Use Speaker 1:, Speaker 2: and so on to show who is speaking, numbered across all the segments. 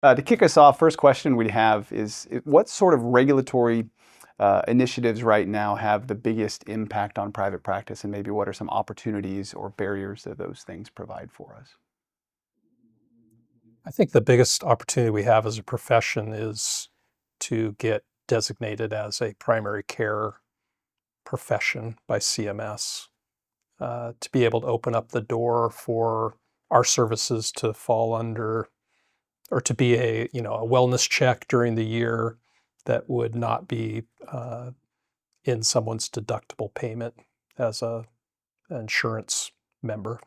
Speaker 1: To kick us off, first question we have is what sort of regulatory initiatives right now have the biggest impact on private practice, and maybe what are some opportunities or barriers that those things provide for us?
Speaker 2: I think the biggest opportunity we have as a profession is to get designated as a primary care profession by CMS, to be able to open up the door for our services to fall under, or to be a wellness check during the year that would not be in someone's deductible payment as an insurance member.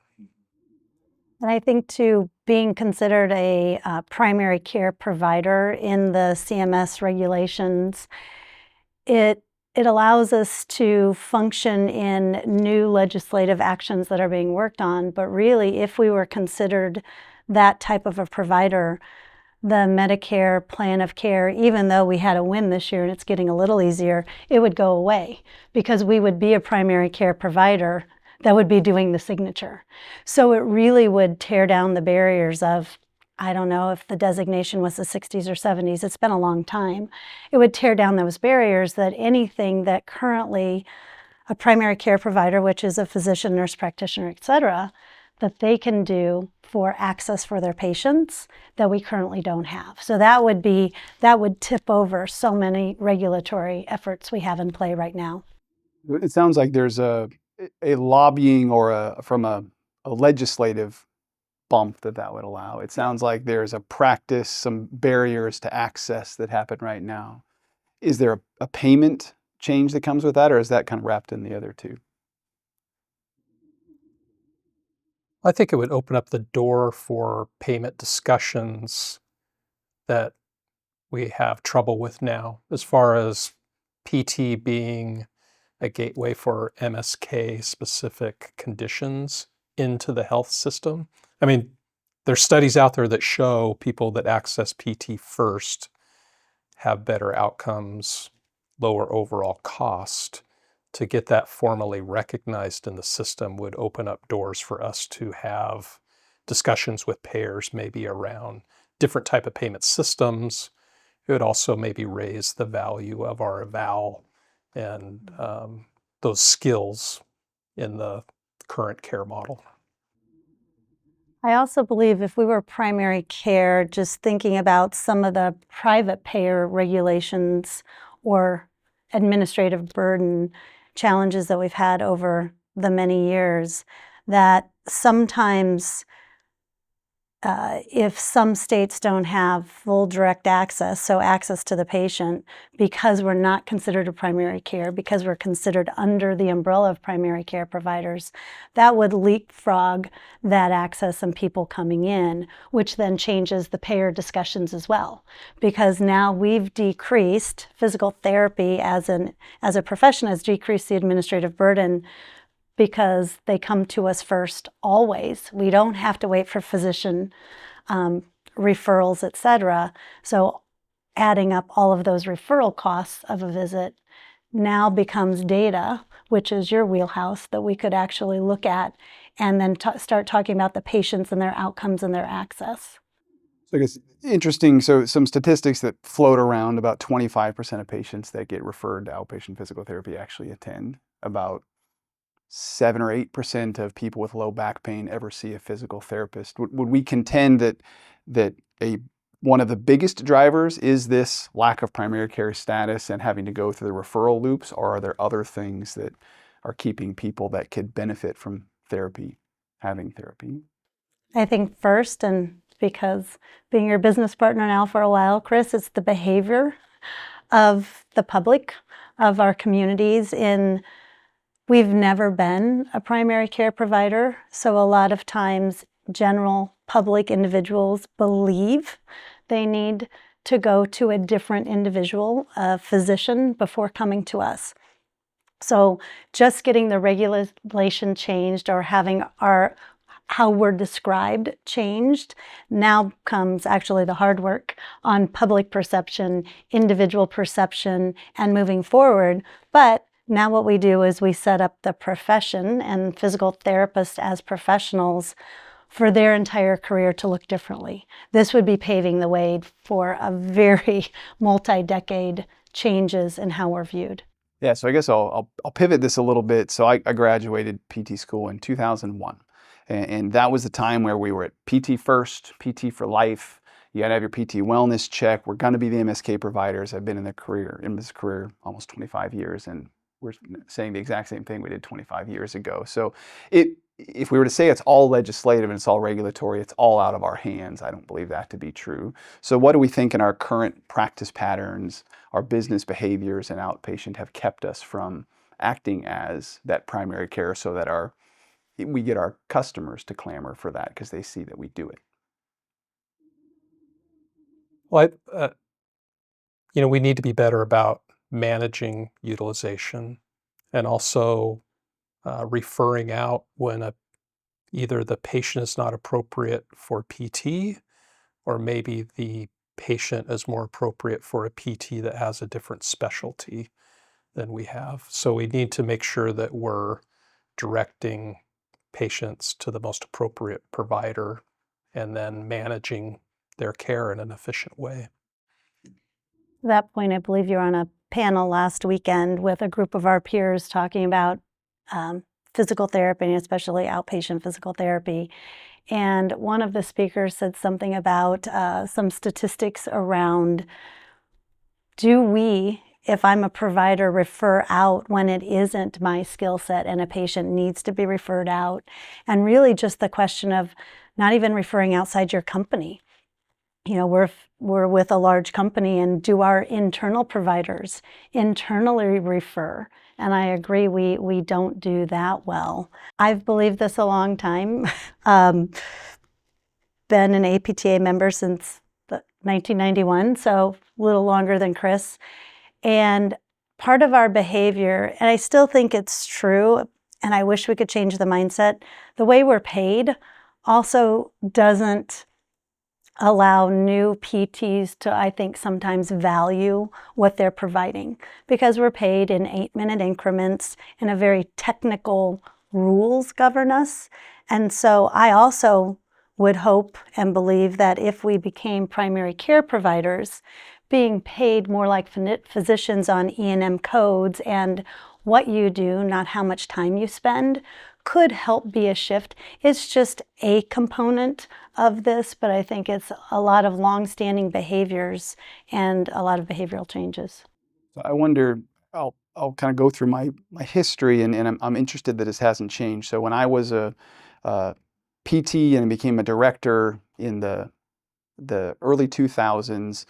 Speaker 3: And I think too, being considered a primary care provider in the CMS regulations, it allows us to function in new legislative actions that are being worked on. But really, if we were considered that type of a provider, the Medicare plan of care, even though we had a win this year and it's getting a little easier, it would go away because we would be a primary care provider that would be doing the signature. So it really would tear down the barriers of, I don't know if the designation was the 60s or 70s, it's been a long time. It would tear down those barriers that anything that currently a primary care provider, which is a physician, nurse practitioner, et cetera, that they can do for access for their patients that we currently don't have. So that would tip over so many regulatory efforts we have in play right now.
Speaker 1: It sounds like there's a lobbying or from a legislative bump that would allow. It sounds like there's a practice, some barriers to access that happen right now. Is there a payment change that comes with that, or is that kind of wrapped in the other two?
Speaker 2: I think it would open up the door for payment discussions that we have trouble with now, as far as PT being a gateway for MSK-specific conditions into the health system. I mean, there's studies out there that show people that access PT first have better outcomes, lower overall cost. To get that formally recognized in the system would open up doors for us to have discussions with payers, maybe around different type of payment systems. It would also maybe raise the value of our eval and those skills in the current care model.
Speaker 3: I also believe if we were primary care, just thinking about some of the private payer regulations or administrative burden challenges that we've had over the many years, that sometimes if some states don't have full direct access, so access to the patient, because we're not considered a primary care, because we're considered under the umbrella of primary care providers, that would leapfrog that access and people coming in, which then changes the payer discussions as well. Because now we've decreased physical therapy as a profession, has decreased the administrative burden because they come to us first always. We don't have to wait for physician referrals, et cetera. So adding up all of those referral costs of a visit now becomes data, which is your wheelhouse, that we could actually look at and then start talking about the patients and their outcomes and their access.
Speaker 1: So I guess interesting, so some statistics that float around, about 25% of patients that get referred to outpatient physical therapy actually attend. About 7 or 8% of people with low back pain ever see a physical therapist. Would we contend that one of the biggest drivers is this lack of primary care status and having to go through the referral loops, or are there other things that are keeping people that could benefit from therapy having therapy?
Speaker 3: I think first, and because being your business partner now for a while, Chris, it's the behavior of the public, of our communities. We've never been a primary care provider, so a lot of times general public individuals believe they need to go to a different individual, a physician, before coming to us. So just getting the regulation changed or having how we're described changed, now comes actually the hard work on public perception, individual perception, and moving forward. But now what we do is we set up the profession and physical therapists as professionals for their entire career to look differently. This would be paving the way for a very multi-decade changes in how we're viewed.
Speaker 1: Yeah, so I guess I'll pivot this a little bit. So I graduated PT school in 2001, and that was the time where we were at PT first, PT for life. You got to have your PT wellness check. We're going to be the MSK providers. I've been in this career almost 25 years, and we're saying the exact same thing we did 25 years ago. So if we were to say it's all legislative and it's all regulatory, it's all out of our hands. I don't believe that to be true. So what do we think in our current practice patterns, our business behaviors and outpatient have kept us from acting as that primary care so that we get our customers to clamor for that because they see that we do it?
Speaker 2: Well, we need to be better about managing utilization and also referring out when either the patient is not appropriate for PT, or maybe the patient is more appropriate for a PT that has a different specialty than we have. So we need to make sure that we're directing patients to the most appropriate provider and then managing their care in an efficient way.
Speaker 3: At that point, I believe you were on a panel last weekend with a group of our peers talking about physical therapy, and especially outpatient physical therapy. And one of the speakers said something about some statistics around, do we, if I'm a provider, refer out when it isn't my skill set and a patient needs to be referred out? And really just the question of not even referring outside your company. We're with a large company, and do our internal providers internally refer? And I agree, we don't do that well. I've believed this a long time. Been an APTA member since 1991, so a little longer than Chris. And part of our behavior, and I still think it's true, and I wish we could change the mindset, the way we're paid also doesn't allow new PTs to, I think, sometimes value what they're providing, because we're paid in 8-minute increments and a very technical rules govern us. And so I also would hope and believe that if we became primary care providers, being paid more like physicians on E&M codes and what you do, not how much time you spend, could help be a shift. It's just a component of this, but I think it's a lot of long-standing behaviors and a lot of behavioral changes.
Speaker 1: So I wonder, I'll kind of go through my history, and I'm interested that this hasn't changed. So when I was a PT and became a director in the early 2000s,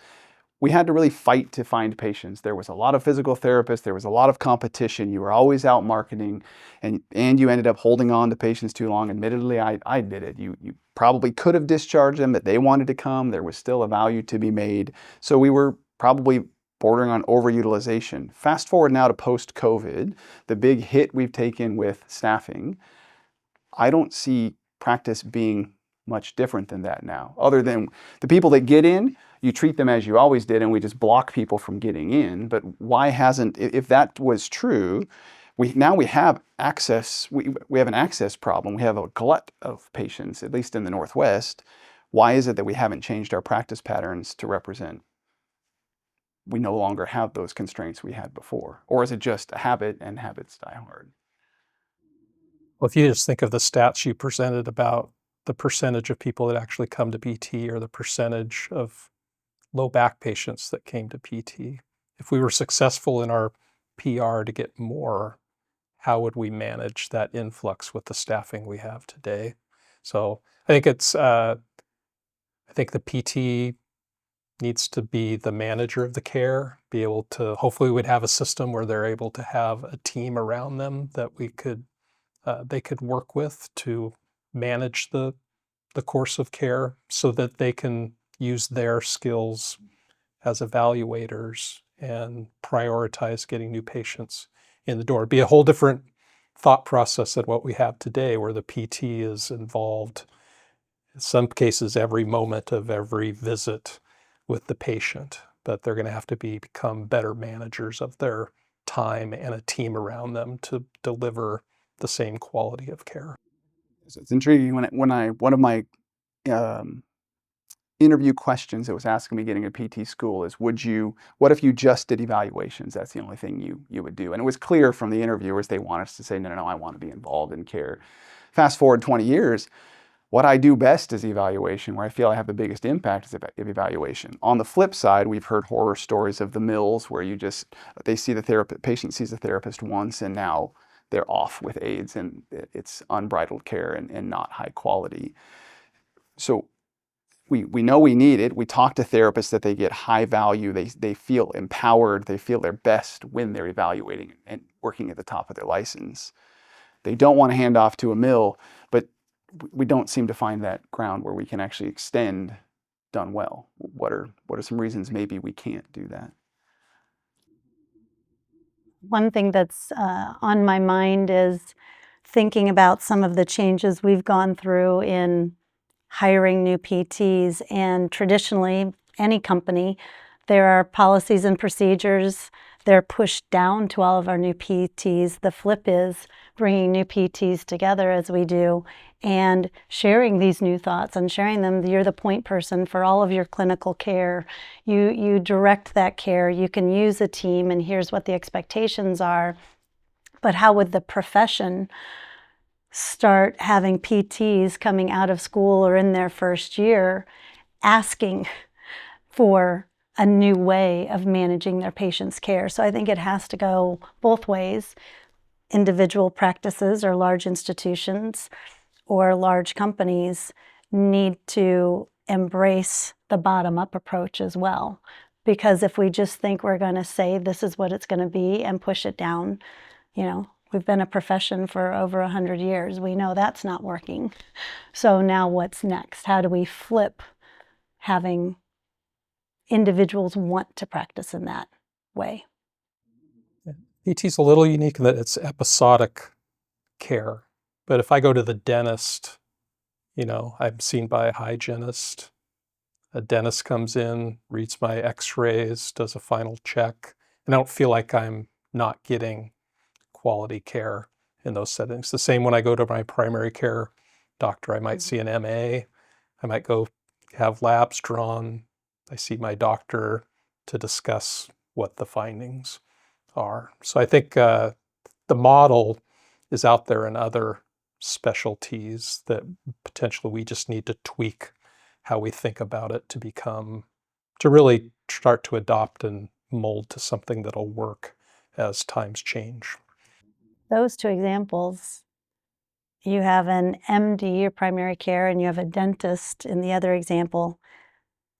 Speaker 1: we had to really fight to find patients. There was a lot of physical therapists, there was a lot of competition, you were always out marketing, and you ended up holding on to patients too long. Admittedly, I did it. You probably could have discharged them, but they wanted to come. There was still a value to be made. So we were probably bordering on overutilization. Fast forward now to post-COVID, the big hit we've taken with staffing. I don't see practice being much different than that now, other than the people that get in, you treat them as you always did, and we just block people from getting in. But why hasn't, if that was true, we have access, we have an access problem. We have a glut of patients, at least in the Northwest. Why is it that we haven't changed our practice patterns to represent we no longer have those constraints we had before? Or is it just a habit, and habits die hard?
Speaker 2: Well, if you just think of the stats you presented about the percentage of people that actually come to PT, or the percentage of low back patients that came to PT, if we were successful in our PR to get more, how would we manage that influx with the staffing we have today? So I think I think the PT needs to be the manager of the care, be able to, hopefully we'd have a system where they're able to have a team around them that they could work with to manage the course of care, so that they can use their skills as evaluators and prioritize getting new patients in the door. It'd be a whole different thought process than what we have today, where the PT is involved, in some cases, every moment of every visit with the patient. But they're going to have to become better managers of their time and a team around them to deliver the same quality of care.
Speaker 1: So it's intriguing one of my interview questions that was asking me getting a PT school is, what if you just did evaluations? That's the only thing you would do. And it was clear from the interviewers, they want us to say, no, I want to be involved in care. Fast forward 20 years, what I do best is evaluation. Where I feel I have the biggest impact is evaluation. On the flip side, we've heard horror stories of the mills where they see the therapist, patient sees the therapist once and now they're off with AIDS and it's unbridled care and not high quality. So we know we need it. We talk to therapists that they get high value. They feel empowered. They feel their best when they're evaluating and working at the top of their license. They don't want to hand off to a mill, but we don't seem to find that ground where we can actually extend done well. What are some reasons maybe we can't do that?
Speaker 3: One thing that's on my mind is thinking about some of the changes we've gone through in hiring new PTs. And traditionally, any company, there are policies and procedures. They're pushed down to all of our new PTs. The flip is bringing new PTs together as we do and sharing these new thoughts and sharing them. You're the point person for all of your clinical care. You direct that care. You can use a team, and here's what the expectations are. But how would the profession start having PTs coming out of school or in their first year asking for a new way of managing their patients' care? So I think it has to go both ways. Individual practices or large institutions or large companies need to embrace the bottom-up approach as well. Because if we just think we're going to say this is what it's going to be and push it down, we've been a profession for over 100 years. We know that's not working. So now what's next? How do we flip having individuals want to practice in that way?
Speaker 2: PT's a little unique in that it's episodic care. But if I go to the dentist, I'm seen by a hygienist. A dentist comes in, reads my x-rays, does a final check, and I don't feel like I'm not getting quality care in those settings. The same when I go to my primary care doctor. I might see an MA. I might go have labs drawn. I see my doctor to discuss what the findings are. So I think the model is out there in other specialties that potentially we just need to tweak how we think about it to really start to adopt and mold to something that'll work as times change.
Speaker 3: Those two examples, you have an MD or primary care and you have a dentist in the other example.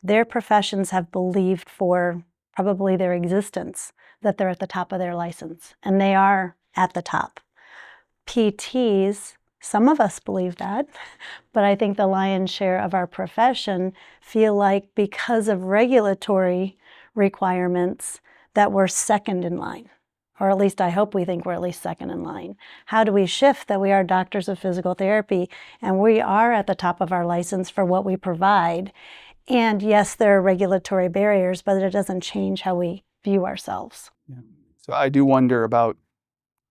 Speaker 3: Their professions have believed for probably their existence that they're at the top of their license, and they are at the top. PTs, some of us believe that, but I think the lion's share of our profession feel like because of regulatory requirements that we're second in line. Or at least I hope we think we're at least second in line. How do we shift that we are doctors of physical therapy and we are at the top of our license for what we provide? And yes, there are regulatory barriers, but it doesn't change how we view ourselves.
Speaker 1: Yeah. So I do wonder, about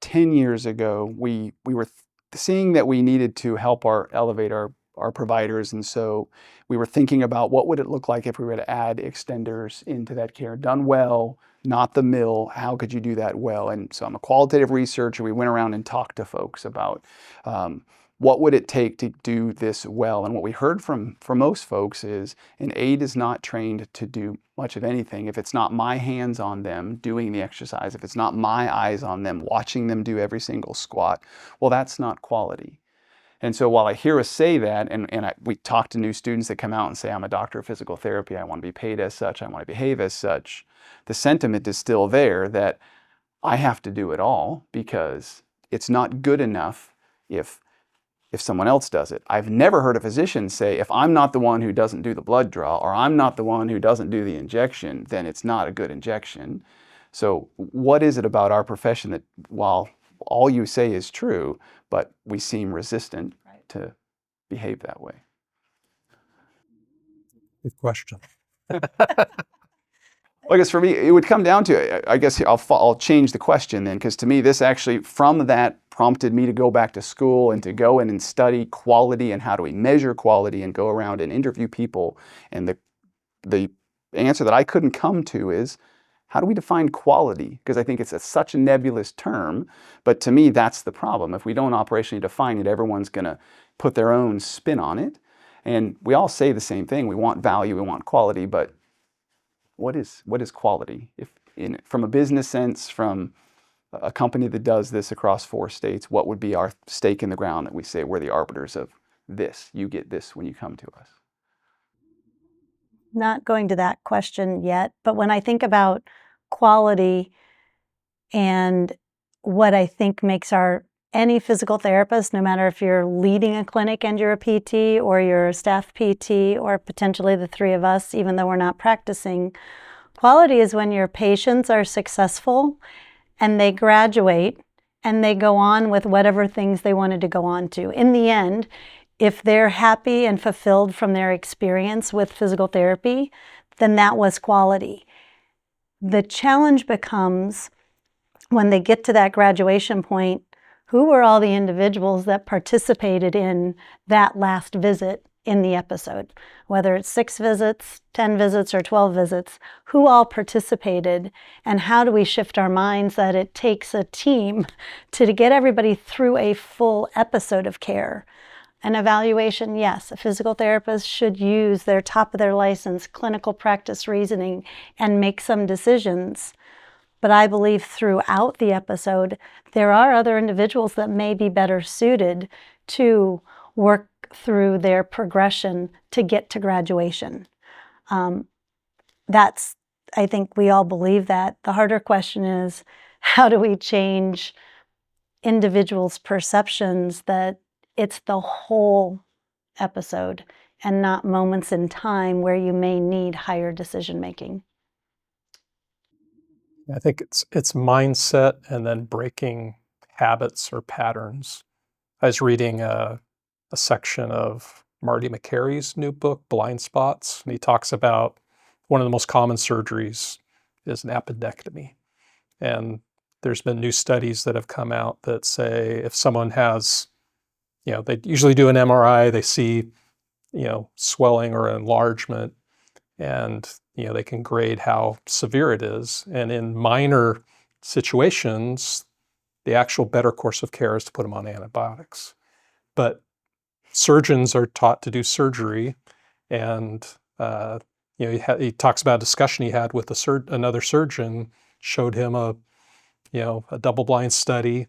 Speaker 1: 10 years ago, we were seeing that we needed to help elevate our providers. And so we were thinking about what would it look like if we were to add extenders into that care, done well, not the mill. How could you do that well? And so I'm a qualitative researcher. We went around and talked to folks about what would it take to do this well. And what we heard from most folks is an aide is not trained to do much of anything if it's not my hands on them doing the exercise, if it's not my eyes on them watching them do every single squat. Well, that's not quality. And so while I hear us say that, we talk to new students that come out and say, I'm a doctor of physical therapy, I want to be paid as such, I want to behave as such, the sentiment is still there that I have to do it all because it's not good enough if someone else does it. I've never heard a physician say, if I'm not the one who doesn't do the blood draw, or I'm not the one who doesn't do the injection, then it's not a good injection. So what is it about our profession that, while all you say is true, but we seem resistant to behave that way?
Speaker 2: Good question.
Speaker 1: Well, I guess for me, it would come down to, I guess I'll change the question then, because to me, this actually, from that prompted me to go back to school and to go in and study quality and how do we measure quality and go around and interview people. And the answer that I couldn't come to is, how do we define quality? Because I think it's such a nebulous term, but to me, that's the problem. If we don't operationally define it, everyone's going to put their own spin on it. And we all say the same thing. We want value, we want quality, but what is quality? From a business sense, from a company that does this across 4 states, what would be our stake in the ground that we say we're the arbiters of this? You get this when you come to us.
Speaker 3: Not going to that question yet, but when I think about quality and what I think makes any physical therapist, no matter if you're leading a clinic and you're a PT or you're a staff PT or potentially the 3 of us, even though we're not practicing, quality is when your patients are successful and they graduate and they go on with whatever things they wanted to go on to. In the end, if they're happy and fulfilled from their experience with physical therapy, then that was quality. The challenge becomes when they get to that graduation point, who were all the individuals that participated in that last visit in the episode? Whether it's 6 visits, 10 visits, or 12 visits, who all participated, and how do we shift our minds that it takes a team to get everybody through a full episode of care? An evaluation, yes, a physical therapist should use their top of their license clinical practice reasoning and make some decisions. But I believe throughout the episode, there are other individuals that may be better suited to work through their progression to get to graduation. I think we all believe that. The harder question is, how do we change individuals' perceptions that it's the whole episode and not moments in time where you may need higher decision making?
Speaker 2: I think it's mindset and then breaking habits or patterns. I was reading a section of Marty McCary's new book, Blind Spots, and he talks about one of the most common surgeries is an appendectomy. And there's been new studies that have come out that say if someone has, they usually do an MRI, they see, swelling or enlargement, and they can grade how severe it is. And in minor situations, the actual better course of care is to put them on antibiotics. But surgeons are taught to do surgery, and he talks about a discussion he had with another surgeon, showed him a double-blind study.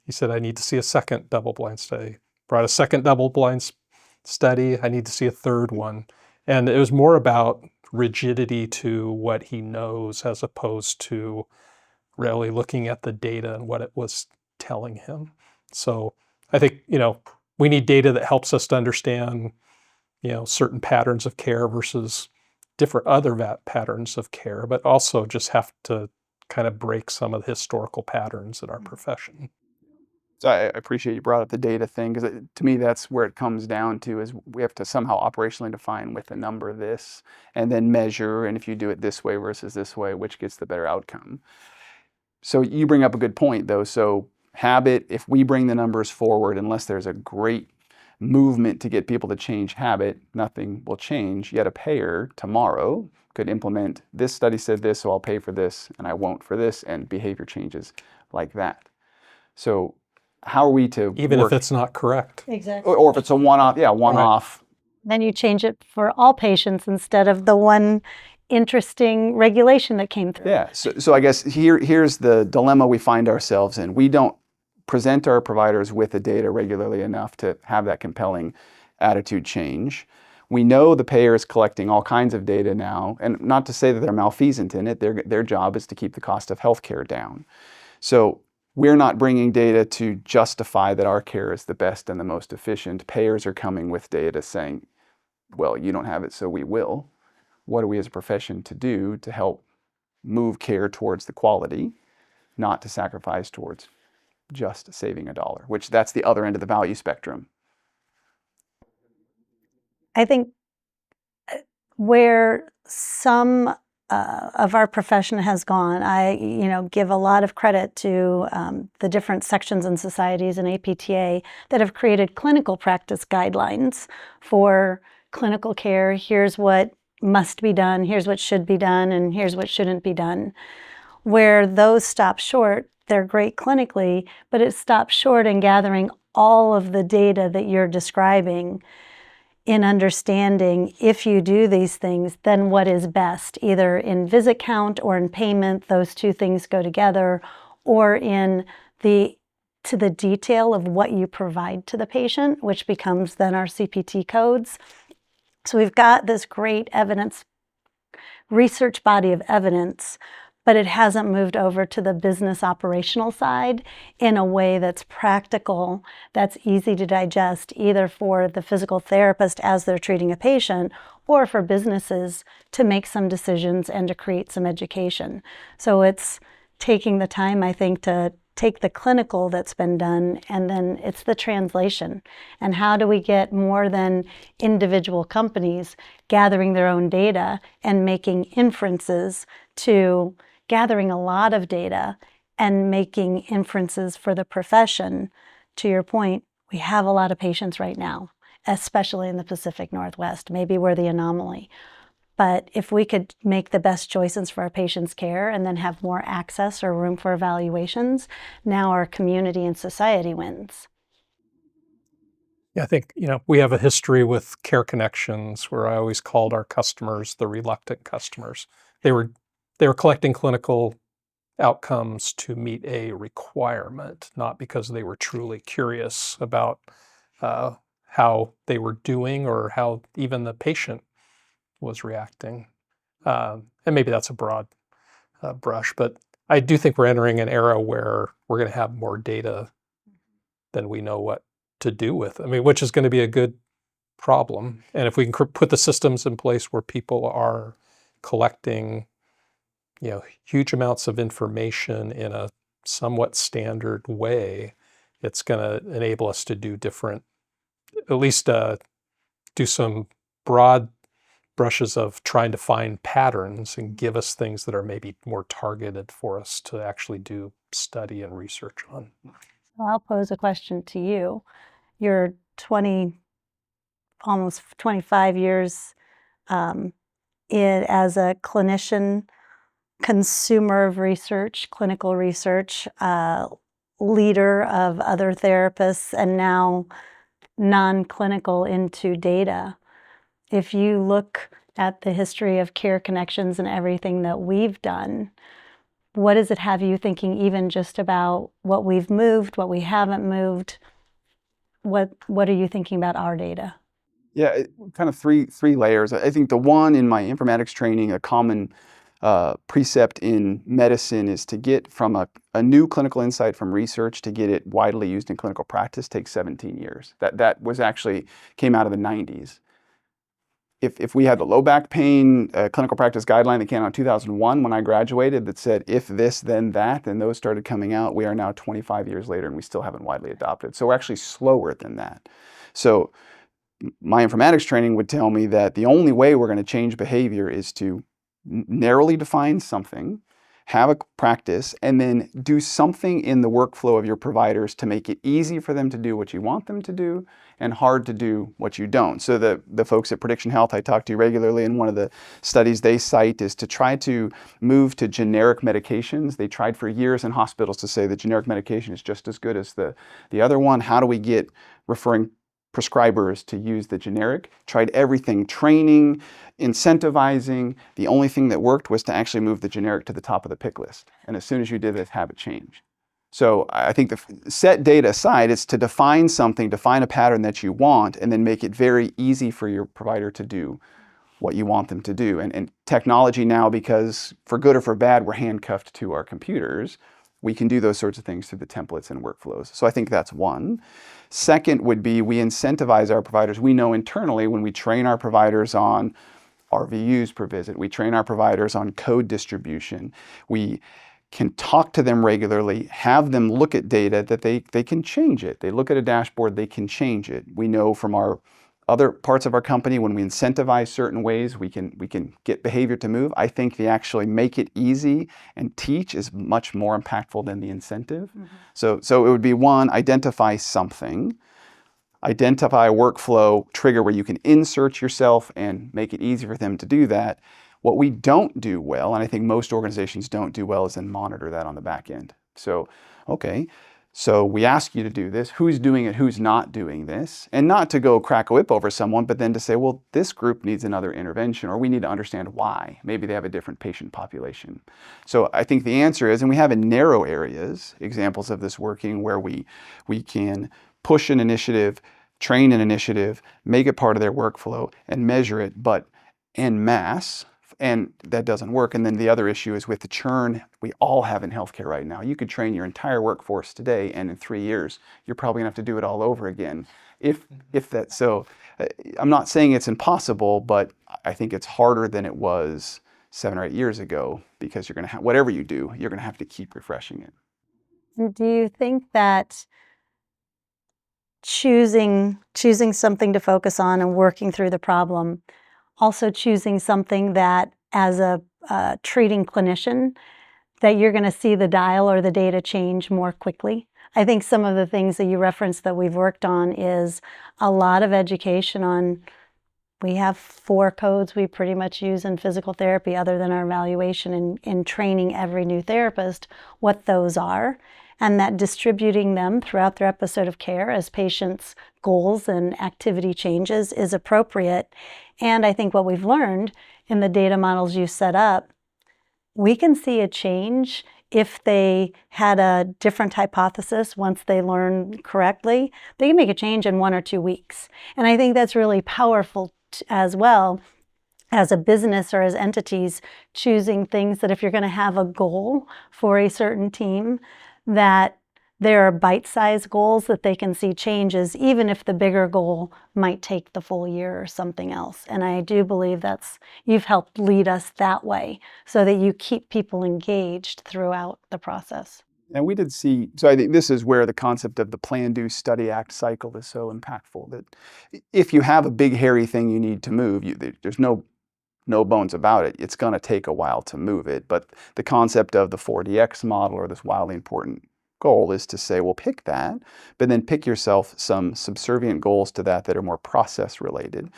Speaker 2: He said, I need to see a second double-blind study. Brought a second double-blind study. I need to see a third one. And it was more about rigidity to what he knows as opposed to really looking at the data and what it was telling him. So I think, we need data that helps us to understand, certain patterns of care versus different other patterns of care, but also just have to kind of break some of the historical patterns in our profession.
Speaker 1: So I appreciate you brought up the data thing, because to me, that's where it comes down to, is we have to somehow operationally define with a number this, and then measure, and if you do it this way versus this way, which gets the better outcome. So you bring up a good point, though. So habit, if we bring the numbers forward, unless there's a great movement to get people to change habit, nothing will change. Yet a payer tomorrow could implement, this study said this, so I'll pay for this, and I won't for this, and behavior changes like that. So how are we to
Speaker 2: even
Speaker 1: work,
Speaker 2: if it's not correct?
Speaker 3: Exactly.
Speaker 1: or if it's a one-off, one-off.
Speaker 3: Then you change it for all patients instead of the one interesting regulation that came through.
Speaker 1: Yeah, so I guess here's the dilemma we find ourselves in. We don't present our providers with the data regularly enough to have that compelling attitude change. We know the payer is collecting all kinds of data now, and not to say that they're malfeasant in it. Their job is to keep the cost of healthcare down. So we're not bringing data to justify that our care is the best and the most efficient. Payers are coming with data saying, well, you don't have it, so we will. What are we as a profession to do to help move care towards the quality, not to sacrifice towards just saving a dollar, which that's the other end of the value spectrum.
Speaker 3: I think where some of our profession has gone. I, give a lot of credit to the different sections and societies in APTA that have created clinical practice guidelines for clinical care. Here's what must be done, here's what should be done, and here's what shouldn't be done. Where those stop short, they're great clinically, but it stops short in gathering all of the data that you're describing, in understanding if you do these things, then what is best, either in visit count or in payment, those two things go together, or in to the detail of what you provide to the patient, which becomes then our CPT codes. So we've got this great evidence, research body of evidence, but it hasn't moved over to the business operational side in a way that's practical, that's easy to digest, either for the physical therapist as they're treating a patient, or for businesses to make some decisions and to create some education. So it's taking the time, I think, to take the clinical that's been done, and then it's the translation. And how do we get more than individual companies gathering their own data and making inferences to gathering a lot of data and making inferences for the profession? To your point, we have a lot of patients right now, especially in the Pacific Northwest. Maybe we're the anomaly. But if we could make the best choices for our patients' care and then have more access or room for evaluations, now our community and society wins.
Speaker 2: Yeah, I think, we have a history with Care Connections where I always called our customers the reluctant customers. They were collecting clinical outcomes to meet a requirement, not because they were truly curious about how they were doing or how even the patient was reacting. And maybe that's a broad brush, but I do think we're entering an era where we're going to have more data than we know what to do with. I mean, which is going to be a good problem. And if we can put the systems in place where people are collecting, huge amounts of information in a somewhat standard way, it's going to enable us to do different, at least do some broad brushes of trying to find patterns and give us things that are maybe more targeted for us to actually do study and research on.
Speaker 3: So I'll pose a question to you. You're almost 25 years as a clinician, consumer of research, clinical research, leader of other therapists, and now non-clinical into data. If you look at the history of Care Connections and everything that we've done, what does it have you thinking, even just about what we've moved, what we haven't moved? What are you thinking about our data?
Speaker 1: Yeah, kind of three layers. I think the one, in my informatics training, a common precept in medicine is to get from a new clinical insight from research to get it widely used in clinical practice takes 17 years. That was actually came out of the 90s. If we had the low back pain clinical practice guideline that came out in 2001 when I graduated that said if this then that, and those started coming out, we are now 25 years later and we still haven't widely adopted. So we're actually slower than that. So my informatics training would tell me that the only way we're going to change behavior is to narrowly define something, have a practice, and then do something in the workflow of your providers to make it easy for them to do what you want them to do and hard to do what you don't. So the folks at Prediction Health I talk to regularly, and one of the studies they cite is to try to move to generic medications. They tried for years in hospitals to say that generic medication is just as good as the other one. How do we get referring prescribers to use the generic? Tried everything, training, incentivizing. The only thing that worked was to actually move the generic to the top of the pick list. And as soon as you did this, habit change. So I think the set data aside, it's to define something, define a pattern that you want, and then make it very easy for your provider to do what you want them to do. And technology now, because for good or for bad, we're handcuffed to our computers, we can do those sorts of things through the templates and workflows. So I think that's one. Second would be we incentivize our providers. We know internally when we train our providers on RVUs per visit, we train our providers on code distribution, we can talk to them regularly, have them look at data that they can change it. They look at a dashboard, they can change it. We know from our other parts of our company, when we incentivize certain ways, we can get behavior to move. I think the actually make it easy and teach is much more impactful than the incentive. So it would be one, identify something, identify a workflow trigger where you can insert yourself and make it easy for them to do that. What we don't do well, and I think most organizations don't do well, is then monitor that on the back end. So, okay, so we ask you to do this, who's doing it, who's not doing this, and not to go crack a whip over someone, but then to say, well, this group needs another intervention, or we need to understand why. Maybe they have a different patient population. So I think the answer is, and we have in narrow areas examples of this working where we can push an initiative, train an initiative, make it part of their workflow, and measure it, but en masse. And that doesn't work. And then the other issue is with the churn we all have in healthcare right now. You could train your entire workforce today, and in 3 years, you're probably gonna have to do it all over again. If that, so I'm not saying it's impossible, but I think it's harder than it was 7 or 8 years ago, because you're gonna have, whatever you do, you're gonna have to keep refreshing it.
Speaker 3: And do you think that choosing something to focus on and working through the problem, also choosing something that as a treating clinician, that you're going to see the dial or the data change more quickly? I think some of the things that you referenced that we've worked on is a lot of education on, we have 4 codes we pretty much use in physical therapy other than our evaluation, in training every new therapist what those are, and that distributing them throughout their episode of care as patients' goals and activity changes is appropriate. And I think what we've learned in the data models you set up, we can see a change if they had a different hypothesis. Once they learn correctly, they can make a change in 1 or 2 weeks. And I think that's really powerful as well, as a business or as entities, choosing things that if you're going to have a goal for a certain team, that there are bite-sized goals that they can see changes, even if the bigger goal might take the full year or something else. And I do believe you've helped lead us that way so that you keep people engaged throughout the process.
Speaker 1: And we did see, so I think this is where the concept of the plan, do, study, act cycle is so impactful, that if you have a big, hairy thing you need to move, there's no bones about it. It's going to take a while to move it. But the concept of the 4DX model, or this wildly important goal, is to say, well, pick that, but then pick yourself some subservient goals to that are more process related.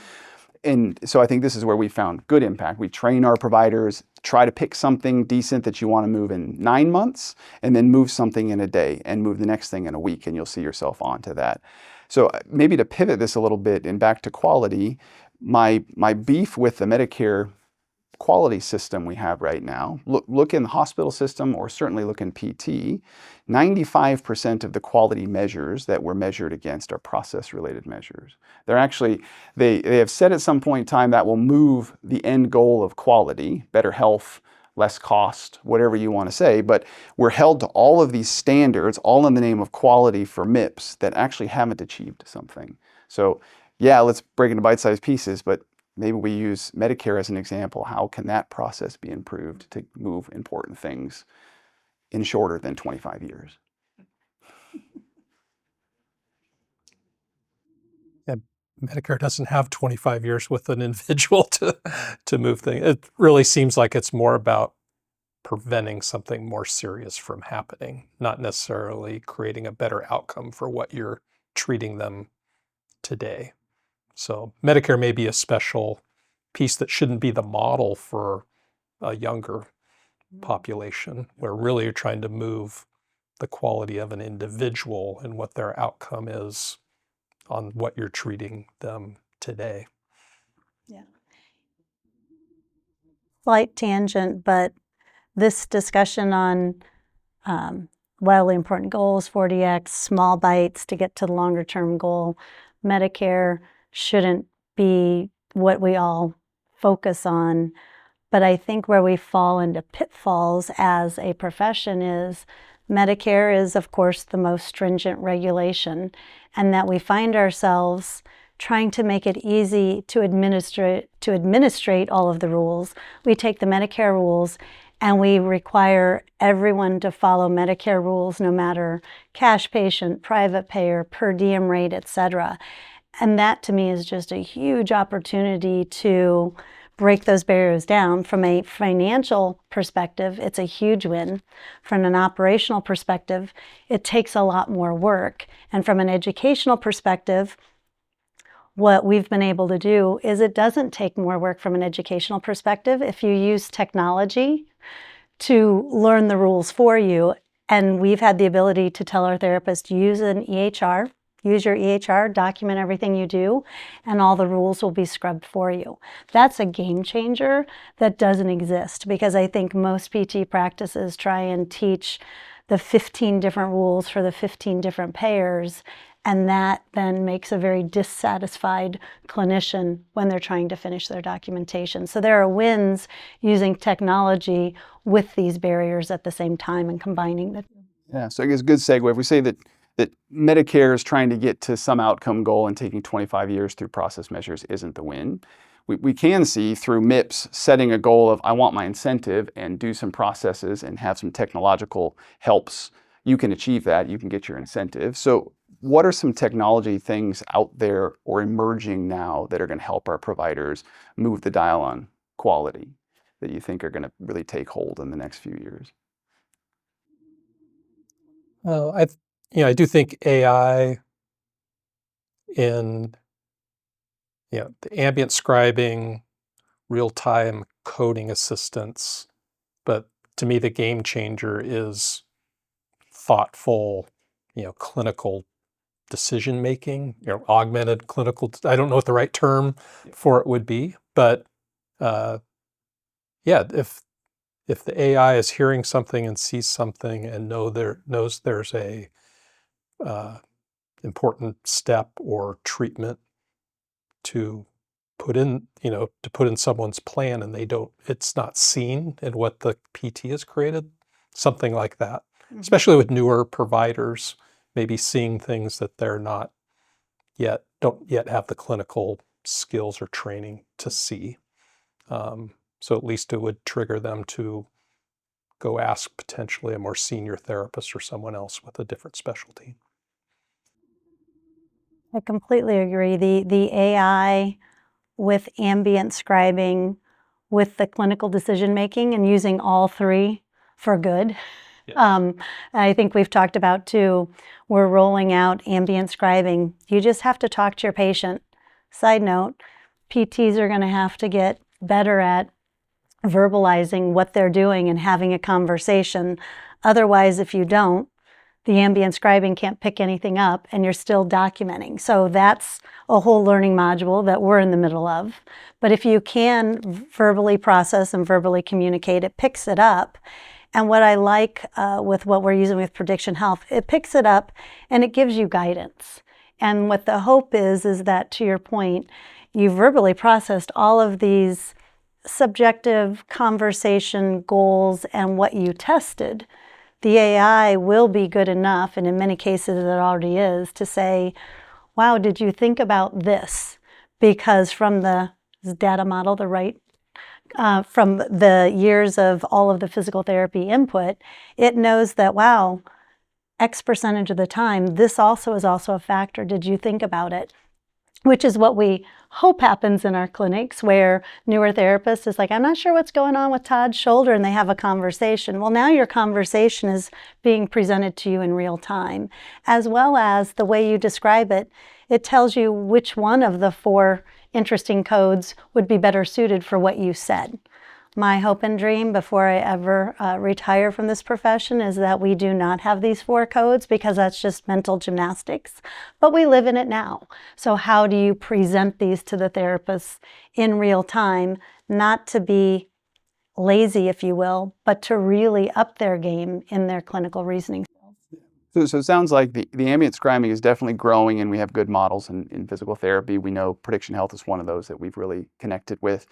Speaker 1: And so I think this is where we found good impact. We train our providers, try to pick something decent that you want to move in 9 months, and then move something in a day, and move the next thing in a week, and you'll see yourself onto that. So maybe to pivot this a little bit and back to quality, my beef with the Medicare quality system we have right now, look in the hospital system, or certainly look in PT, 95% of the quality measures that we're measured against are process-related measures. They're actually, they have said at some point in time that will move the end goal of quality, better health, less cost, whatever you want to say, but we're held to all of these standards, all in the name of quality for MIPS, that actually haven't achieved something. So yeah, let's break into bite-sized pieces, but maybe we use Medicare as an example. How can that process be improved to move important things in shorter than 25 years?
Speaker 2: Yeah, Medicare doesn't have 25 years with an individual to move things. It really seems like it's more about preventing something more serious from happening, not necessarily creating a better outcome for what you're treating them today. So Medicare may be a special piece that shouldn't be the model for a younger population, where really you're trying to move the quality of an individual and what their outcome is on what you're treating them today.
Speaker 3: Yeah. Slight tangent, but this discussion on wildly important goals, 4DX, small bites to get to the longer term goal, Medicare shouldn't be what we all focus on. But I think where we fall into pitfalls as a profession is Medicare is, of course, the most stringent regulation, and that we find ourselves trying to make it easy to administrate all of the rules. We take the Medicare rules and we require everyone to follow Medicare rules, no matter cash patient, private payer, per diem rate, etc. And that to me is just a huge opportunity to break those barriers down. From a financial perspective, it's a huge win. From an operational perspective, it takes a lot more work. And from an educational perspective, what we've been able to do is it doesn't take more work from an educational perspective if you use technology to learn the rules for you. And we've had the ability to tell our therapists, use an EHR, use your EHR, document everything you do, and all the rules will be scrubbed for you. That's a game changer that doesn't exist, because I think most PT practices try and teach the 15 different rules for the 15 different payers, and that then makes a very dissatisfied clinician when they're trying to finish their documentation. So there are wins using technology with these barriers at the same time and combining the two.
Speaker 1: Yeah, so I guess a good segue. If we say that Medicare is trying to get to some outcome goal and taking 25 years through process measures isn't the win, we can see through MIPS setting a goal of I want my incentive and do some processes and have some technological helps. You can achieve that. You can get your incentive. So what are some technology things out there or emerging now that are going to help our providers move the dial on quality that you think are going to really take hold in the next few years?
Speaker 2: I do think AI in the ambient scribing, real-time coding assistance, but to me the game changer is thoughtful, clinical decision making, augmented clinical. I don't know what the right term for it would be, but if the AI is hearing something and sees something and knows there's a important step or treatment to put in, someone's plan, and it's not seen in what the PT has created, something like that. Mm-hmm. Especially with newer providers, maybe seeing things that they're don't yet have the clinical skills or training to see. So at least it would trigger them to go ask potentially a more senior therapist or someone else with a different specialty.
Speaker 3: I completely agree. The AI with ambient scribing, with the clinical decision making, and using all three for good. Yeah. I think we've talked about too, we're rolling out ambient scribing. You just have to talk to your patient. Side note, PTs are going to have to get better at verbalizing what they're doing and having a conversation. Otherwise, if you don't, the ambient scribing can't pick anything up and you're still documenting. So that's a whole learning module that we're in the middle of. But if you can verbally process and verbally communicate, it picks it up. And what I like with what we're using with Prediction Health, it picks it up and it gives you guidance. And what the hope is that, to your point, you verbally processed all of these subjective conversation goals and what you tested. The AI will be good enough, and in many cases it already is, to say, wow, did you think about this? Because from the data model, from the years of all of the physical therapy input, it knows that, wow, X percentage of the time, this is also a factor. Did you think about it? Which is what we hope happens in our clinics, where newer therapists is like, I'm not sure what's going on with Todd's shoulder, and they have a conversation. Well, now your conversation is being presented to you in real time, as well as the way you describe it. It tells you which one of the 4 interesting codes would be better suited for what you said. My hope and dream before I ever retire from this profession is that we do not have these 4 codes, because that's just mental gymnastics, but we live in it now. So how do you present these to the therapists in real time, not to be lazy, if you will, but to really up their game in their clinical reasoning skills?
Speaker 1: So it sounds like the ambient scribing is definitely growing, and we have good models in physical therapy. We know Prediction Health is one of those that we've really connected with.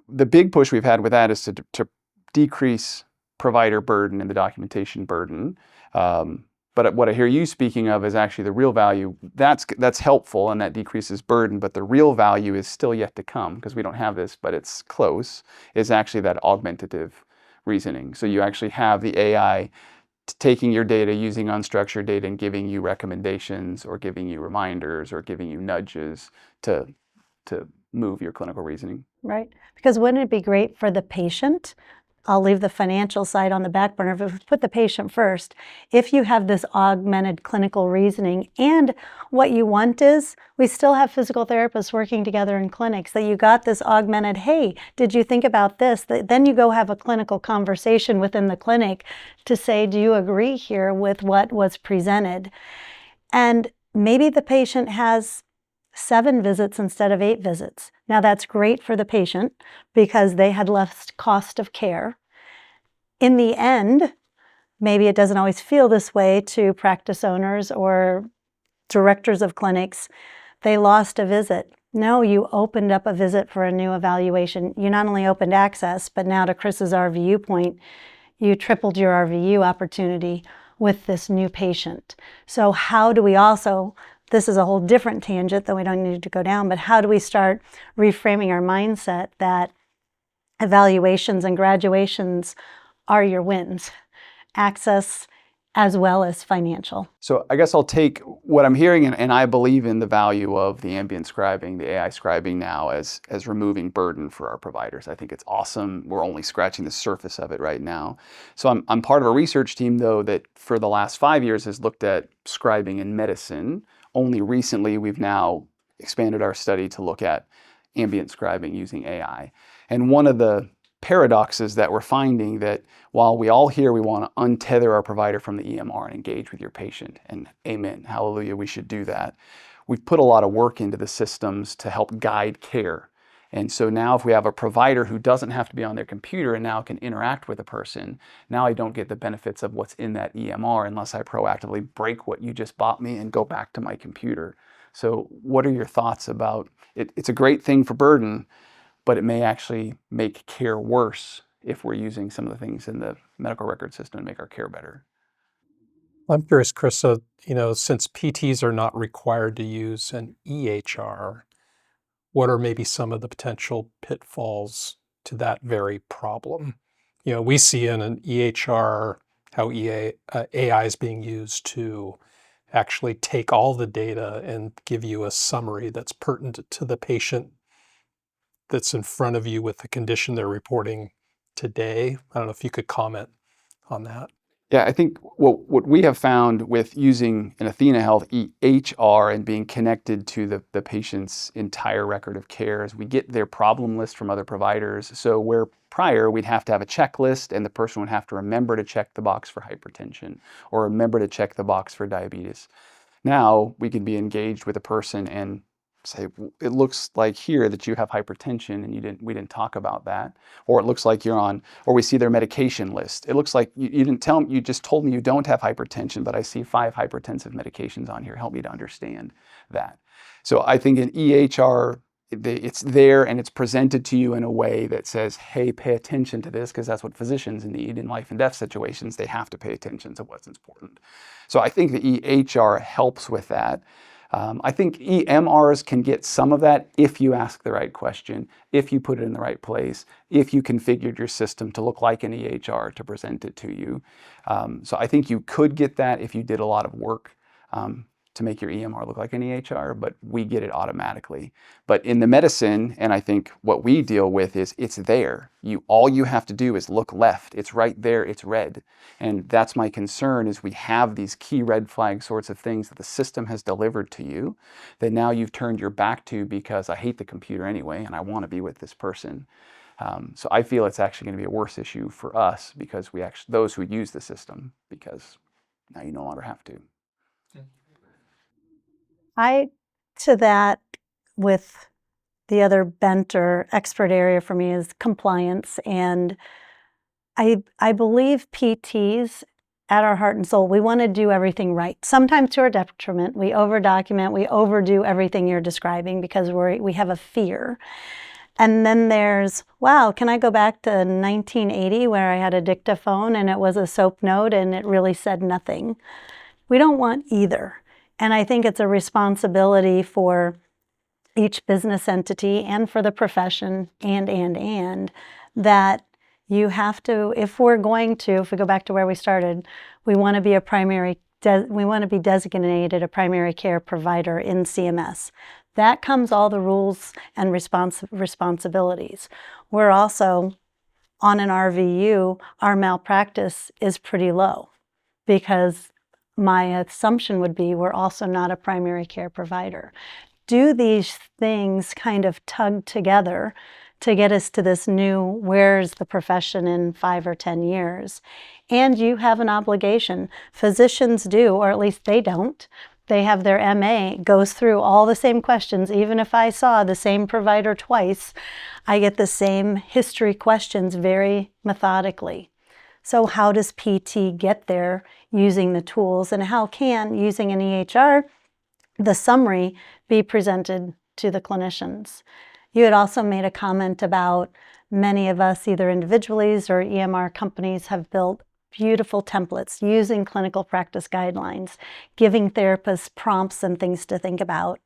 Speaker 1: The big push we've had with that is to decrease provider burden and the documentation burden. But what I hear you speaking of is actually the real value. That's helpful, and that decreases burden, but the real value is still yet to come, because we don't have this, but it's close, is actually that augmentative reasoning. So you actually have the AI taking your data, using unstructured data, and giving you recommendations or giving you reminders or giving you nudges to move your clinical reasoning.
Speaker 3: Right. Because wouldn't it be great for the patient? I'll leave the financial side on the back burner, but if we put the patient first, if you have this augmented clinical reasoning, and what you want is, we still have physical therapists working together in clinics, that you got this augmented, hey, did you think about this? Then you go have a clinical conversation within the clinic to say, do you agree here with what was presented? And maybe the patient has 7 visits instead of 8 visits. Now that's great for the patient because they had less cost of care. In the end, maybe it doesn't always feel this way to practice owners or directors of clinics. They lost a visit. No, you opened up a visit for a new evaluation. You not only opened access, but now to Chris's RVU point, you tripled your RVU opportunity with this new patient. So how do we also, this is a whole different tangent that we don't need to go down, but how do we start reframing our mindset that evaluations and graduations are your wins, access as well as financial?
Speaker 1: So I guess I'll take what I'm hearing, and I believe in the value of the ambient scribing, the AI scribing now as removing burden for our providers. I think it's awesome. We're only scratching the surface of it right now. So I'm part of a research team, though, that for the last 5 years has looked at scribing in medicine. Only recently we've now expanded our study to look at ambient scribing using AI. And one of the paradoxes that we're finding that while we all here we want to untether our provider from the EMR and engage with your patient, and amen, hallelujah, we should do that. We've put a lot of work into the systems to help guide care. And so now if we have a provider who doesn't have to be on their computer and now can interact with a person, now I don't get the benefits of what's in that EMR unless I proactively break what you just bought me and go back to my computer. So what are your thoughts about it? It's a great thing for burden, but it may actually make care worse if we're using some of the things in the medical record system to make our care better.
Speaker 2: I'm curious, Chris, so, since PTs are not required to use an EHR, what are maybe some of the potential pitfalls to that very problem? We see in an EHR how AI is being used to actually take all the data and give you a summary that's pertinent to the patient that's in front of you with the condition they're reporting today. I don't know if you could comment on that.
Speaker 1: Yeah, I think what we have found with using an Athena Health EHR and being connected to the patient's entire record of care is we get their problem list from other providers. So where prior we'd have to have a checklist and the person would have to remember to check the box for hypertension or remember to check the box for diabetes. Now we can be engaged with a person and say, it looks like here that you have hypertension and we didn't talk about that. Or it looks like you're on, or we see their medication list. It looks like you didn't tell me, you just told me you don't have hypertension, but I see 5 hypertensive medications on here. Help me to understand that. So I think in EHR, it's there and it's presented to you in a way that says, hey, pay attention to this, because that's what physicians need in life and death situations. They have to pay attention to what's important. So I think the EHR helps with that. I think EMRs can get some of that if you ask the right question, if you put it in the right place, if you configured your system to look like an EHR to present it to you. So I think you could get that if you did a lot of work to make your EMR look like an EHR, but we get it automatically. But in the medicine, and I think what we deal with is it's there. All you have to do is look left. It's right there, it's red. And that's my concern is we have these key red flag sorts of things that the system has delivered to you that now you've turned your back to because I hate the computer anyway and I want to be with this person. So I feel it's actually going to be a worse issue for us because those who use the system, because now you no longer have to.
Speaker 3: To that, with the other bent or expert area for me is compliance. And I believe PTs, at our heart and soul, we want to do everything right. Sometimes to our detriment, we over-document, we overdo everything you're describing because we have a fear. And then there's, wow, can I go back to 1980 where I had a dictaphone and it was a SOAP note and it really said nothing? We don't want either. And I think it's a responsibility for each business entity and for the profession and that You have to, if we go back to where we started, we want to be designated a primary care provider in CMS. That comes all the rules and responsibilities. We're also on an RVU, our malpractice is pretty low because my assumption would be we're also not a primary care provider. Do these things kind of tug together to get us to this new, where's the profession in 5 or 10 years? And you have an obligation. Physicians do, or at least they don't. They have their MA, goes through all the same questions. Even if I saw the same provider twice, I get the same history questions very methodically. So how does PT get there using the tools, and how can, using an EHR, the summary be presented to the clinicians? You had also made a comment about many of us, either individually or EMR companies, have built beautiful templates using clinical practice guidelines, giving therapists prompts and things to think about.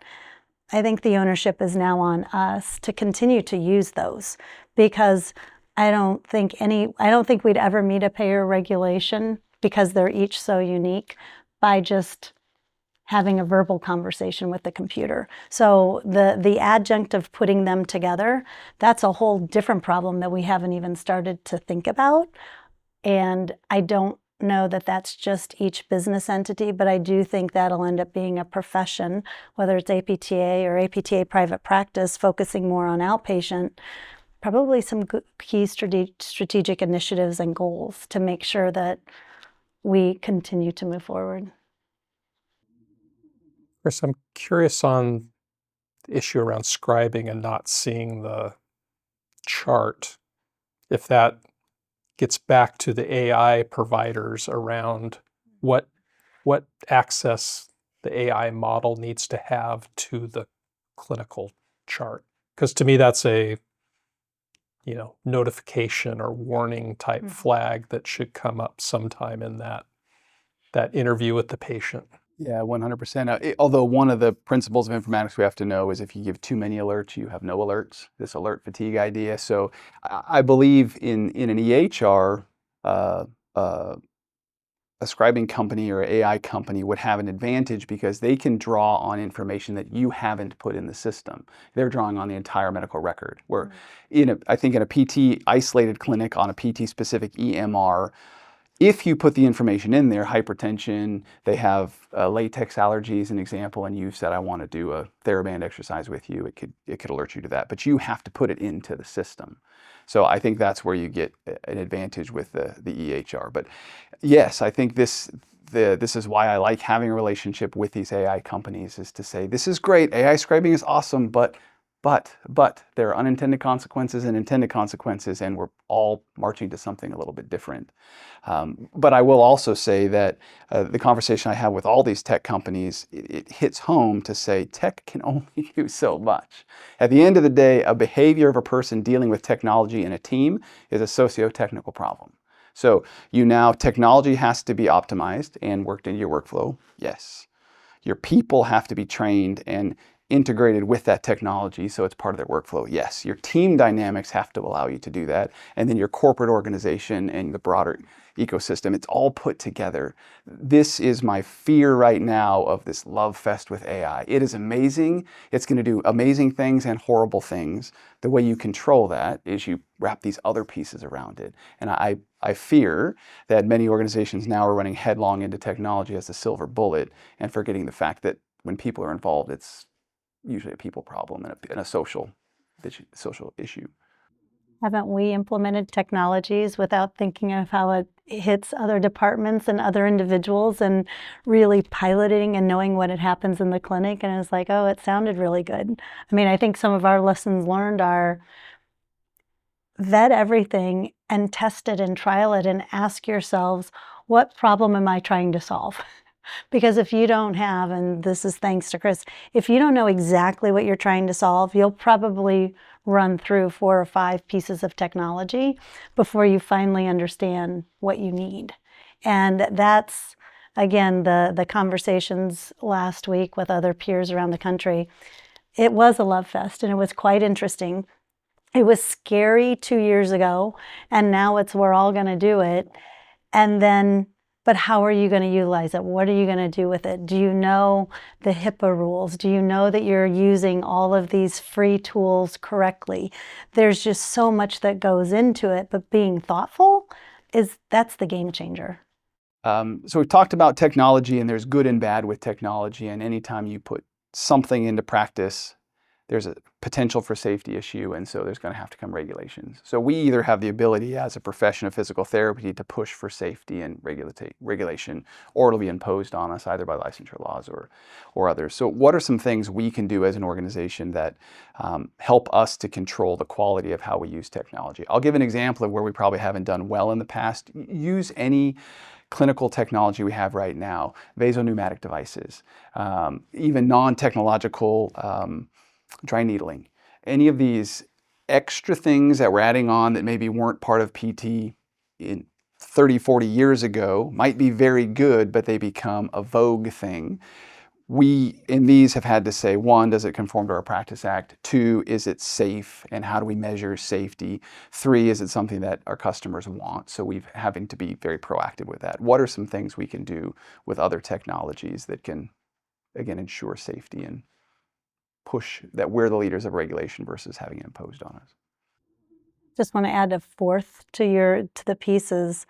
Speaker 3: I think the ownership is now on us to continue to use those, because I don't think we'd ever meet a payer regulation, because they're each so unique, by just having a verbal conversation with the computer. So the adjunct of putting them together, that's a whole different problem that we haven't even started to think about. And I don't know that that's just each business entity, but I do think that'll end up being a profession, whether it's APTA or APTA private practice, focusing more on outpatient, probably some key strategic initiatives and goals to make sure that we continue to move forward.
Speaker 2: Chris, I'm curious on the issue around scribing and not seeing the chart, if that gets back to the AI providers around what access the AI model needs to have to the clinical chart. Because to me, that's a notification or warning type flag that should come up sometime in that interview with the patient.
Speaker 1: Yeah, 100%. Although one of the principles of informatics we have to know is if you give too many alerts, you have no alerts, this alert fatigue idea. So I believe in an EHR, a scribing company or AI company would have an advantage because they can draw on information that you haven't put in the system. They're drawing on the entire medical record. Where I think in a PT isolated clinic on a PT specific EMR, if you put the information in there, hypertension, they have latex allergies, an example, and you've said, I want to do a TheraBand exercise with you, it could alert you to that. But you have to put it into the system. So I think that's where you get an advantage with the EHR. But yes, I think this is why I like having a relationship with these AI companies, is to say, this is great, AI scribing is awesome, but there are unintended consequences and intended consequences, and we're all marching to something a little bit different. But I will also say that the conversation I have with all these tech companies, it hits home to say tech can only do so much. At the end of the day, a behavior of a person dealing with technology in a team is a socio-technical problem. So technology has to be optimized and worked into your workflow, yes. Your people have to be trained and integrated with that technology so it's part of their workflow, yes. Your team dynamics have to allow you to do that. And then your corporate organization and the broader ecosystem, it's all put together. This is my fear right now of this love fest with AI. It is amazing. It's going to do amazing things and horrible things. The way you control that is you wrap these other pieces around it. And I fear that many organizations now are running headlong into technology as a silver bullet and forgetting the fact that when people are involved, it's usually a people problem and a social issue.
Speaker 3: Haven't we implemented technologies without thinking of how it hits other departments and other individuals, and really piloting and knowing what happens in the clinic? And it's like, oh, it sounded really good. I mean, I think some of our lessons learned are vet everything and test it and trial it and ask yourselves, what problem am I trying to solve? Because if you don't have, and this is thanks to Chris, if you don't know exactly what you're trying to solve, you'll probably run through 4 or 5 pieces of technology before you finally understand what you need. And that's, again, the conversations last week with other peers around the country. It was a love fest, and it was quite interesting. It was scary 2 years ago, and now it's we're all going to do it. And then, but how are you going to utilize it? What are you going to do with it? Do you know the HIPAA rules? Do you know that you're using all of these free tools correctly? There's just so much that goes into it, but being thoughtful that's the game changer.
Speaker 1: So we've talked about technology, and there's good and bad with technology, and anytime you put something into practice, there's a potential for safety issue, and so there's going to have to come regulations. So we either have the ability as a profession of physical therapy to push for safety and regulation, or it'll be imposed on us either by licensure laws or others. So what are some things we can do as an organization that help us to control the quality of how we use technology? I'll give an example of where we probably haven't done well in the past. Use any clinical technology we have right now, vasopneumatic devices, even non-technological dry needling. Any of these extra things that we're adding on that maybe weren't part of PT in 30, 40 years ago might be very good, but they become a vogue thing. We, in these, have had to say, one, does it conform to our Practice Act? Two, is it safe, and how do we measure safety? Three, is it something that our customers want? So we're having to be very proactive with that. What are some things we can do with other technologies that can, again, ensure safety and push that we're the leaders of regulation versus having it imposed on us?
Speaker 3: Just want to add a fourth to the pieces.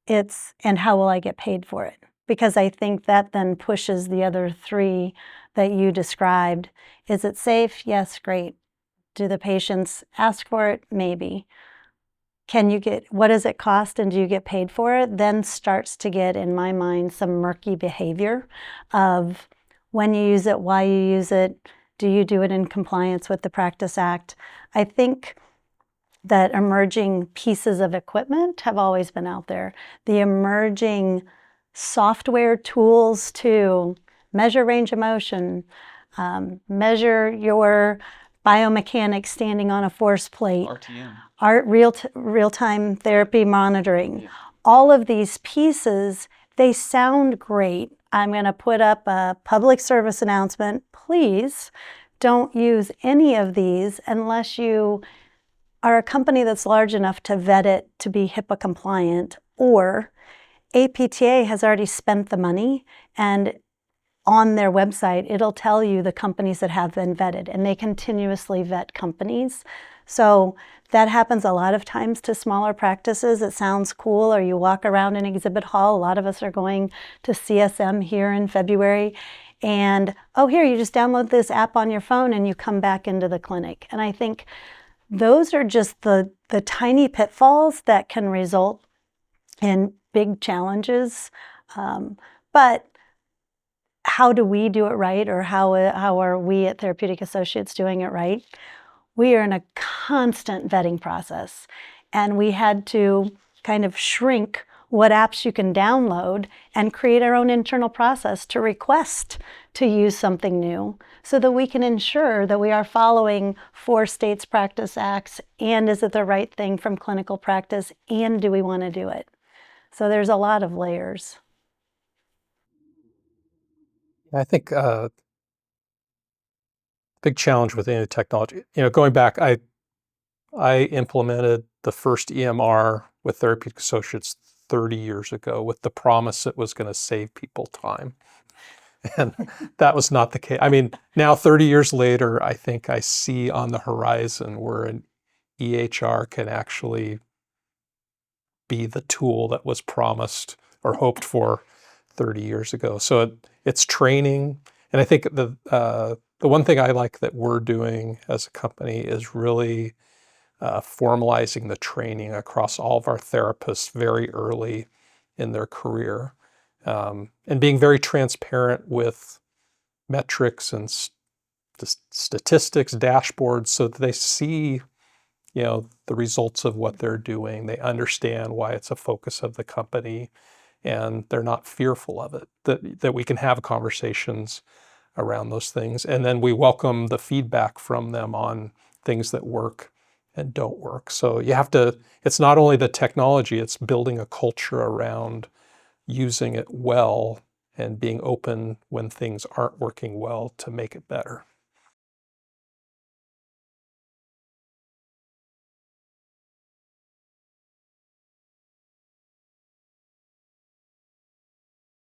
Speaker 3: And how will I get paid for it? Because I think that then pushes the other three that you described. Is it safe? Yes, great. Do the patients ask for it? Maybe. What does it cost, and do you get paid for it? Then starts to get, in my mind, some murky behavior of when you use it, why you use it, do you do it in compliance with the Practice Act? I think that emerging pieces of equipment have always been out there. The emerging software tools to measure range of motion, measure your biomechanics standing on a force plate,
Speaker 1: RTM,
Speaker 3: real-time therapy monitoring. Yeah. All of these pieces, they sound great. I'm going to put up a public service announcement. Please don't use any of these unless you are a company that's large enough to vet it to be HIPAA compliant, or APTA has already spent the money, and on their website, it'll tell you the companies that have been vetted, and they continuously vet companies. So that happens a lot of times to smaller practices. It sounds cool, or you walk around an exhibit hall. A lot of us are going to CSM here in February, and oh, here, you just download this app on your phone and you come back into the clinic. And I think those are just the tiny pitfalls that can result in big challenges. But how do we do it right, or how are we at Therapeutic Associates doing it right? We are in a constant vetting process, and we had to kind of shrink what apps you can download and create our own internal process to request to use something new so that we can ensure that we are following 4 states' practice acts, and is it the right thing from clinical practice, and do we want to do it? So there's a lot of layers.
Speaker 2: I think big challenge with any technology, going back, I implemented the first EMR with Therapeutic Associates 30 years ago with the promise it was going to save people time. And that was not the case. I mean, now 30 years later, I think I see on the horizon where an EHR can actually be the tool that was promised or hoped for 30 years ago. So it's training. And I think the one thing I like that we're doing as a company is really formalizing the training across all of our therapists very early in their career, and being very transparent with metrics and statistics, dashboards, so that they see, the results of what they're doing. They understand why it's a focus of the company, and they're not fearful of it, that we can have conversations around those things. And then we welcome the feedback from them on things that work and don't work. So it's not only the technology, it's building a culture around using it well and being open when things aren't working well to make it better.